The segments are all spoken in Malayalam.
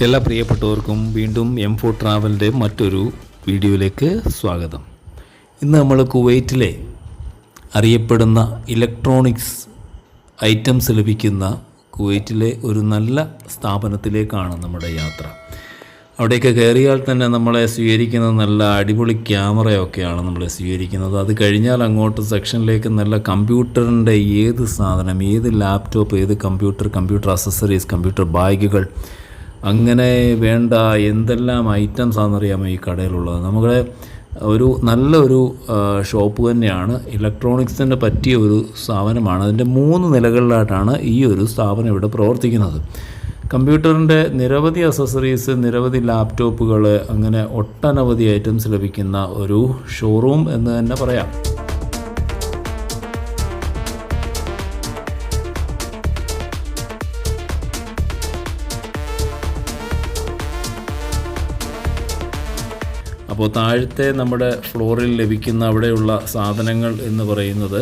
എല്ലാ പ്രിയപ്പെട്ടവർക്കും വീണ്ടും M4 ട്രാവലിൻ്റെ മറ്റൊരു വീഡിയോയിലേക്ക് സ്വാഗതം. ഇന്ന് നമ്മൾ കുവൈറ്റിലെ അറിയപ്പെടുന്ന ഇലക്ട്രോണിക്സ് ഐറ്റംസ് ലഭിക്കുന്ന കുവൈറ്റിലെ ഒരു നല്ല സ്ഥാപനത്തിലേക്കാണ് നമ്മുടെ യാത്ര. അവിടേക്ക് കയറിയാൽ തന്നെ നമ്മളെ സ്വീകരിക്കുന്നത് നല്ല അടിപൊളി ക്യാമറയൊക്കെയാണ് നമ്മളെ സ്വീകരിക്കുന്നത്. അത് കഴിഞ്ഞാൽ അങ്ങോട്ട് സെക്ഷനിലേക്ക് നല്ല കമ്പ്യൂട്ടറിൻ്റെ ഏത് സാധനം, ഏത് ലാപ്ടോപ്പ്, ഏത് കമ്പ്യൂട്ടർ അക്സസറീസ്, കമ്പ്യൂട്ടർ ബാഗുകൾ, അങ്ങനെ വേണ്ട എന്തെല്ലാം ഐറ്റംസ് ആണെന്നറിയാമോ ഈ കടയിലുള്ളത്. നമ്മുടെ നല്ലൊരു ഷോപ്പ് തന്നെയാണ്. ഇലക്ട്രോണിക്സിൻ്റെ പറ്റിയ ഒരു സ്ഥാപനമാണ്. അതിൻ്റെ 3 നിലകളിലായിട്ടാണ് ഈ ഒരു സ്ഥാപനം ഇവിടെ പ്രവർത്തിക്കുന്നത്. കമ്പ്യൂട്ടറിൻ്റെ നിരവധി അക്സസറീസ്, നിരവധി ലാപ്ടോപ്പുകൾ, അങ്ങനെ ഒട്ടനവധി ഐറ്റംസ് ലഭിക്കുന്ന ഒരു ഷോറൂം എന്ന് തന്നെ പറയാം. അപ്പോൾ താഴത്തെ നമ്മുടെ ഫ്ലോറിൽ ലഭിക്കുന്ന അവിടെയുള്ള സാധനങ്ങൾ എന്ന് പറയുന്നത്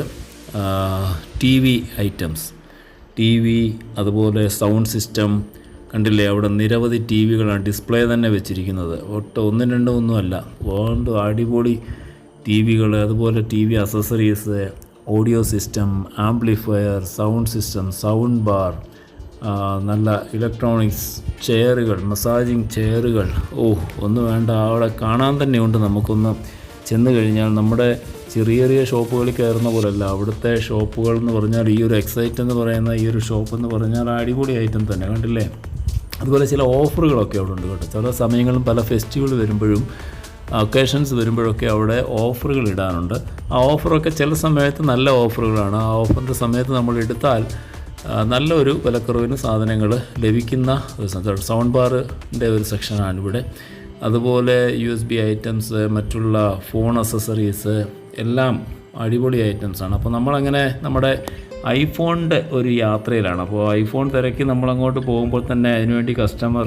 TV ഐറ്റംസ്, TV, അതുപോലെ സൗണ്ട് സിസ്റ്റം. കണ്ടില്ലേ, അവിടെ നിരവധി TVകളാണ് ഡിസ്പ്ലേ തന്നെ വെച്ചിരിക്കുന്നത്. ഒന്നും രണ്ടും ഒന്നുമല്ല, അടിപൊളി TVകൾ, അതുപോലെ TV accessories, audio system, amplifier, sound system, sound bar, നല്ല ഇലക്ട്രോണിക്സ് ചെയറുകൾ, മസാജിങ് ചെയറുകൾ. ഒന്നും വേണ്ട, അവിടെ കാണാൻ തന്നെയുണ്ട്. നമുക്കൊന്ന് ചെന്ന് കഴിഞ്ഞാൽ നമ്മുടെ ചെറിയ ചെറിയ ഷോപ്പുകളിൽ കയറുന്ന പോലെയല്ല അവിടുത്തെ ഷോപ്പുകൾ എന്ന് പറഞ്ഞാൽ. ഈ ഒരു എക്സൈറ്റ് എന്ന് പറയുന്ന ഈ ഒരു ഷോപ്പ് എന്ന് പറഞ്ഞാൽ അടിപൊളി ഐറ്റം തന്നെ, കണ്ടില്ലേ. അതുപോലെ ചില ഓഫറുകളൊക്കെ അവിടെ ഉണ്ട് കേട്ടോ. ചില സമയങ്ങളും പല ഫെസ്റ്റിവൽ വരുമ്പോഴും ഒക്കേഷൻസ് വരുമ്പോഴൊക്കെ അവിടെ ഓഫറുകൾ ഇടാനുണ്ട്. ആ ഓഫറൊക്കെ ചില സമയത്ത് നല്ല ഓഫറുകളാണ്. ആ ഓഫറിൻ്റെ സമയത്ത് നമ്മൾ എടുത്താൽ നല്ലൊരു വിലക്കുറവിന് സാധനങ്ങൾ ലഭിക്കുന്ന ഒരു സൗണ്ട് ബാറിൻ്റെ ഒരു സെക്ഷനാണ് ഇവിടെ. അതുപോലെ USB ഐറ്റംസ്, മറ്റുള്ള ഫോൺ അക്സസറീസ് എല്ലാം അടിപൊളി ഐറ്റംസാണ്. അപ്പോൾ നമ്മളങ്ങനെ നമ്മുടെ ഐഫോണിൻ്റെ ഒരു യാത്രയിലാണ്. അപ്പോൾ ഐഫോൺ തിരക്കി നമ്മളങ്ങോട്ട് പോകുമ്പോൾ തന്നെ അതിനുവേണ്ടി കസ്റ്റമർ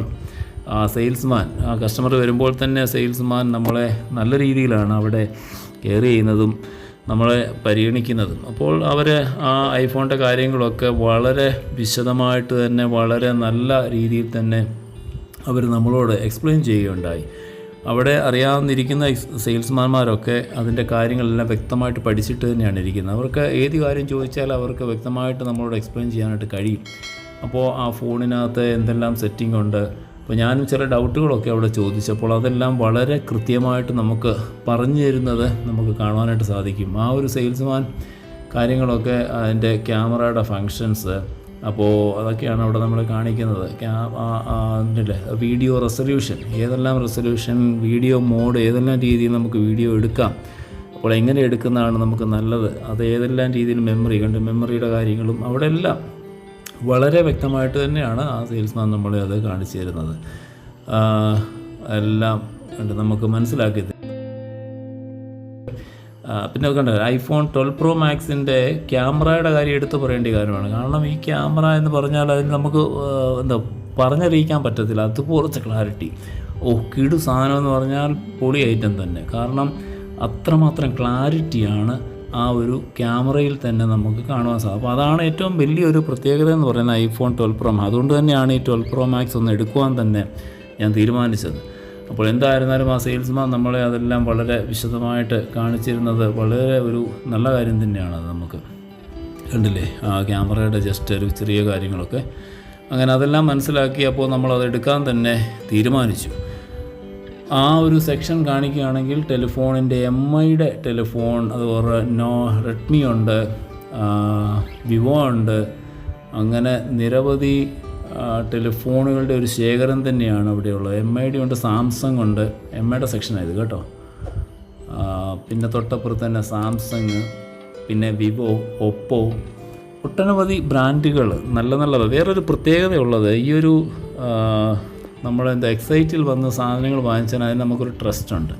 വരുമ്പോൾ തന്നെ സെയിൽസ്മാൻ നമ്മളെ നല്ല രീതിയിലാണ് അവിടെ കെയർ ചെയ്യുന്നതും നമ്മളെ പരിഗണിക്കുന്നതും. അപ്പോൾ അവർ ആ ഐഫോണിൻ്റെ കാര്യങ്ങളൊക്കെ വളരെ വിശദമായിട്ട് തന്നെ, വളരെ നല്ല രീതിയിൽ തന്നെ അവർ നമ്മളോട് എക്സ്പ്ലെയിൻ ചെയ്യുകയുണ്ടായി. അവിടെ അറിയാവുന്നിരിക്കുന്ന സെയിൽസ്മാൻമാരൊക്കെ അതിൻ്റെ കാര്യങ്ങളെല്ലാം വ്യക്തമായിട്ട് പഠിച്ചിട്ട് തന്നെയാണ് ഇരിക്കുന്നത്. അവർക്ക് ഏത് കാര്യം ചോദിച്ചാൽ അവർക്ക് വ്യക്തമായിട്ട് നമ്മളോട് എക്സ്പ്ലെയിൻ ചെയ്യാനായിട്ട് കഴിയും. അപ്പോൾ ആ ഫോണിനകത്ത് എന്തെല്ലാം സെറ്റിംഗ് ഉണ്ട്, അപ്പോൾ ഞാനും ചില ഡൗട്ടുകളൊക്കെ അവിടെ ചോദിച്ചപ്പോൾ അതെല്ലാം വളരെ കൃത്യമായിട്ട് നമുക്ക് പറഞ്ഞു തരുന്നത് നമുക്ക് കാണുവാനായിട്ട് സാധിക്കും. ആ ഒരു സെയിൽസ്മാൻ കാര്യങ്ങളൊക്കെ, അതിൻ്റെ ക്യാമറയുടെ ഫങ്ഷൻസ്, അപ്പോൾ അതൊക്കെയാണ് അവിടെ നമ്മൾ കാണിക്കുന്നത്. വീഡിയോ റെസൊല്യൂഷൻ, ഏതെല്ലാം റെസൊല്യൂഷൻ, വീഡിയോ മോഡ്, ഏതെല്ലാം രീതിയിൽ നമുക്ക് വീഡിയോ എടുക്കാം, അപ്പോൾ എങ്ങനെ എടുക്കുന്നതാണ് നമുക്ക് നല്ലത്, അത് ഏതെല്ലാം രീതിയിൽ മെമ്മറിയുടെ കാര്യങ്ങളും അവിടെ എല്ലാം വളരെ വ്യക്തമായിട്ട് തന്നെയാണ് ആ സെയിൽസ്മാൻ നമ്മളെ അത് കാണിച്ചു തരുന്നത്. എല്ലാം കണ്ട് നമുക്ക് മനസ്സിലാക്കി. പിന്നെ കണ്ട ഐഫോൺ 12 Pro Maxൻ്റെ ക്യാമറയുടെ കാര്യം എടുത്ത് പറയേണ്ട കാര്യമാണ്. കാരണം ഈ ക്യാമറ എന്ന് പറഞ്ഞാൽ അതിന് നമുക്ക് പറഞ്ഞറിയിക്കാൻ പറ്റത്തില്ല, അതുപോലത്തെ ക്ലാരിറ്റി. കിടു സാധനം എന്ന് പറഞ്ഞാൽ പൊളി ഐറ്റം തന്നെ. കാരണം അത്രമാത്രം ക്ലാരിറ്റിയാണ് ആ ഒരു ക്യാമറയിൽ തന്നെ നമുക്ക് കാണുവാൻ സാധിക്കും. അപ്പോൾ അതാണ് ഏറ്റവും വലിയൊരു പ്രത്യേകത എന്ന് പറയുന്നത് ഐഫോൺ 12 Pro Max. അതുകൊണ്ട് തന്നെയാണ് ഈ 12 Pro Max ഒന്ന് എടുക്കുവാൻ തന്നെ ഞാൻ തീരുമാനിച്ചത്. അപ്പോൾ എന്തായിരുന്നാലും ആ സെയിൽസ്മാൻ നമ്മളെ അതെല്ലാം വളരെ വിശദമായിട്ട് കാണിച്ചിരുന്നത് വളരെ ഒരു നല്ല കാര്യം തന്നെയാണ്. അത് നമുക്ക് കണ്ടില്ലേ, ആ ക്യാമറയുടെ ജസ്റ്റ് ഒരു ചെറിയ കാര്യങ്ങളൊക്കെ അങ്ങനെ അതെല്ലാം മനസ്സിലാക്കി. അപ്പോൾ നമ്മളത് എടുക്കാൻ തന്നെ തീരുമാനിച്ചു. ആ ഒരു സെക്ഷൻ കാണിക്കുകയാണെങ്കിൽ ടെലിഫോണിൻ്റെ MIയുടെ ടെലിഫോൺ, അതുപോലെ റെഡ്മി ഉണ്ട്, വിവോ ഉണ്ട്, അങ്ങനെ നിരവധി ടെലിഫോണുകളുടെ ഒരു ശേഖരം തന്നെയാണ് അവിടെയുള്ളത്. MIയുടെ ഉണ്ട്, സാംസങ് ഉണ്ട്. MIയുടെ സെക്ഷനായത് കേട്ടോ. പിന്നെ തൊട്ടപ്പുറത്ത് തന്നെ സാംസങ്, പിന്നെ വിവോ, ഒപ്പോ, ഒട്ടനവധി ബ്രാൻഡുകൾ നല്ലത്. വേറൊരു പ്രത്യേകതയുള്ളത്, ഈ ഒരു എക്സൈറ്റിൽ വന്ന് സാധനങ്ങൾ വാങ്ങിച്ചാൽ അതിന് നമുക്കൊരു ട്രസ്റ്റ് ഉണ്ട്.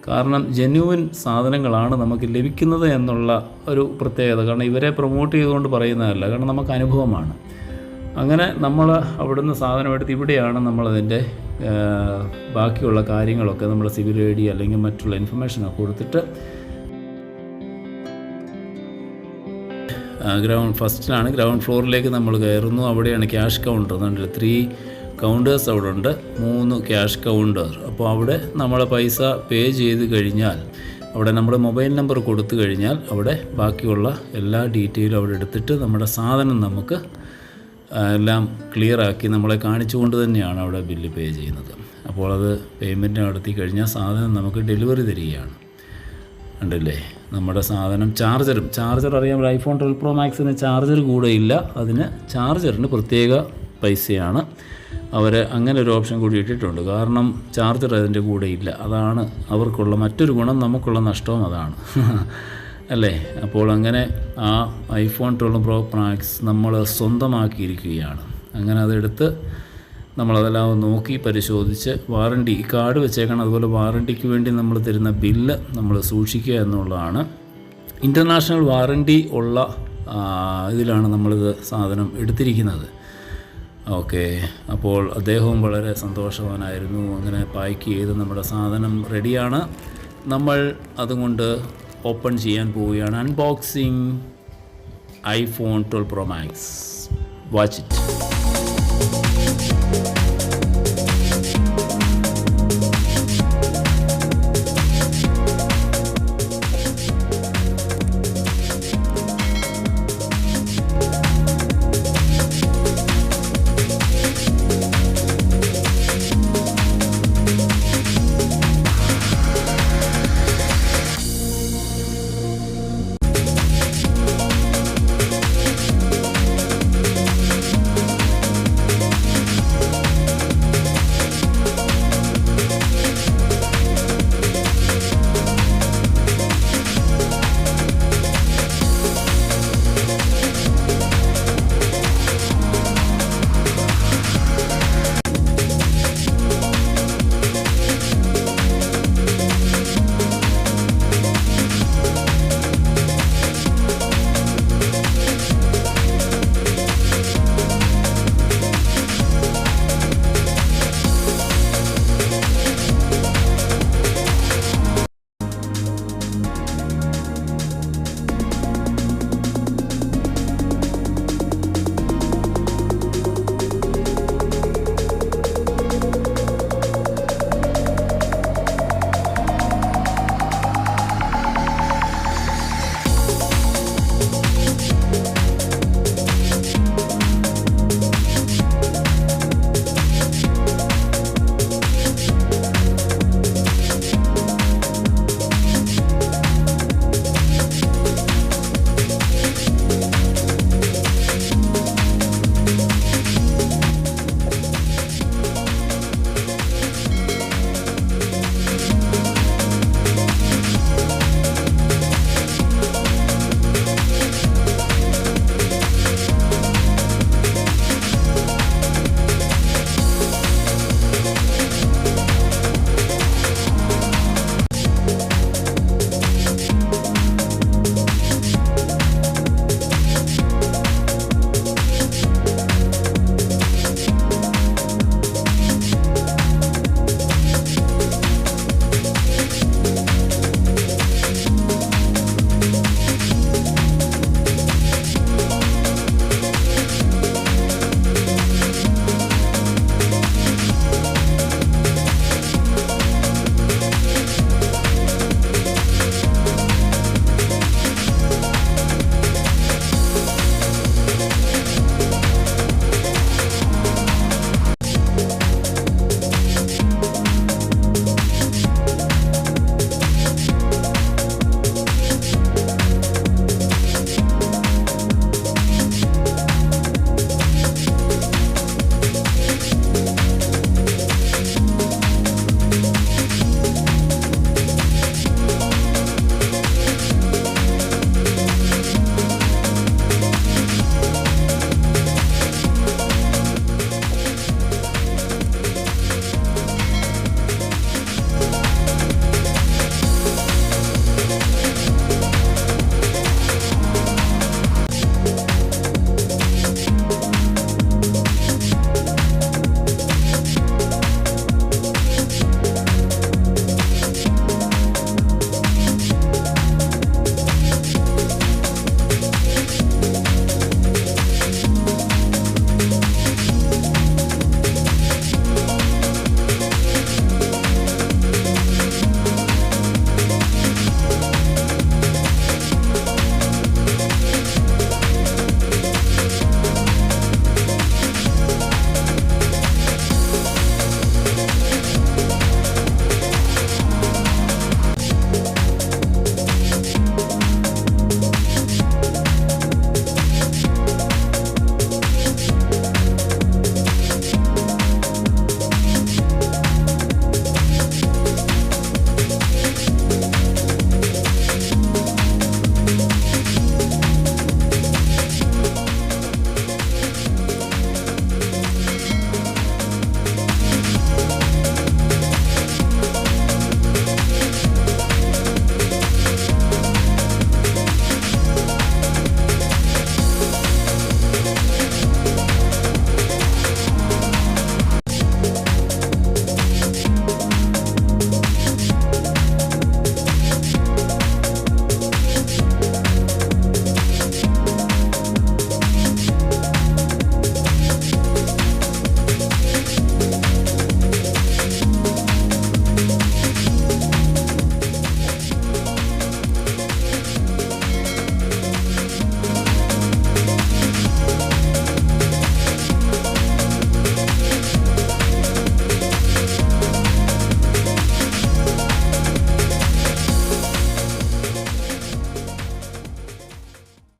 കാരണം ജെന്യുവിൻ സാധനങ്ങളാണ് നമുക്ക് ലഭിക്കുന്നത് എന്നുള്ള ഒരു പ്രത്യേകത. കാരണം ഇവരെ പ്രൊമോട്ട് ചെയ്തുകൊണ്ട് പറയുന്നതല്ല, കാരണം നമുക്ക് അനുഭവമാണ്. അങ്ങനെ നമ്മൾ അവിടുന്ന് സാധനം എടുത്ത് ഇവിടെയാണ് നമ്മളതിൻ്റെ ബാക്കിയുള്ള കാര്യങ്ങളൊക്കെ നമ്മൾ സിവിൽ ID അല്ലെങ്കിൽ മറ്റുള്ള ഇൻഫർമേഷനൊക്കെ കൊടുത്തിട്ട് ഗ്രൗണ്ട് ഫ്ലോറിലേക്ക് നമ്മൾ കയറുന്നു. അവിടെയാണ് ക്യാഷ് കൗണ്ടർ. 3 കൗണ്ടേഴ്സ് അവിടെ ഉണ്ട്, 3 ക്യാഷ് കൗണ്ടർ. അപ്പോൾ അവിടെ നമ്മളെ പൈസ പേ ചെയ്ത് കഴിഞ്ഞാൽ അവിടെ നമ്മുടെ മൊബൈൽ നമ്പർ കൊടുത്തു കഴിഞ്ഞാൽ അവിടെ ബാക്കിയുള്ള എല്ലാ ഡീറ്റെയിലും അവിടെ എടുത്തിട്ട് നമ്മുടെ സാധനം നമുക്ക് എല്ലാം ക്ലിയറാക്കി നമ്മളെ കാണിച്ചുകൊണ്ട് തന്നെയാണ് അവിടെ ബില്ല് പേ ചെയ്യുന്നത്. അപ്പോൾ അത് പേയ്മെൻറ്റ് നടത്തി കഴിഞ്ഞാൽ സാധനം നമുക്ക് ഡെലിവറി തരികയാണ്. ഉണ്ടല്ലേ, നമ്മുടെ സാധനം ചാർജർ അറിയാം, ഐഫോൺ 12 Pro Maxന് ചാർജർ കൂടെ ഇല്ല, അതിന് ചാർജറിന് പ്രത്യേക പൈസയാണ്. അവർ അങ്ങനെ ഒരു ഓപ്ഷൻ കൂടി ഇട്ടിട്ടുണ്ട്. കാരണം ചാർജർ അതിൻ്റെ കൂടെ ഇല്ല, അതാണ് അവർക്കുള്ള മറ്റൊരു ഗുണം, നമുക്കുള്ള നഷ്ടവും അതാണ് അല്ലേ. അപ്പോൾ അങ്ങനെ ആ ഐഫോൺ 12 Pro Max നമ്മൾ സ്വന്തമാക്കിയിരിക്കുകയാണ്. അങ്ങനെ അതെടുത്ത് നമ്മളതെല്ലാം നോക്കി പരിശോധിച്ച് വാറണ്ടി കാർഡ് വെച്ചേക്കണം. അതുപോലെ വാറണ്ടിക്ക് വേണ്ടി നമ്മൾ തരുന്ന ബില്ല് നമ്മൾ സൂക്ഷിക്കുക എന്നുള്ളതാണ്. ഇൻ്റർനാഷണൽ വാറണ്ടി ഉള്ള ഇതിലാണ് നമ്മളിത് സാധനം എടുത്തിരിക്കുന്നത്. ഓക്കെ, അപ്പോൾ അദ്ദേഹവും വളരെ സന്തോഷവാനായിരുന്നു. അങ്ങനെ പാക്ക് ചെയ്ത് നമ്മുടെ സാധനം റെഡിയാണ്. നമ്മൾ അതുകൊണ്ട് ഓപ്പൺ ചെയ്യാൻ പോവുകയാണ്. Unboxing iPhone 12 Pro Max. Watch it.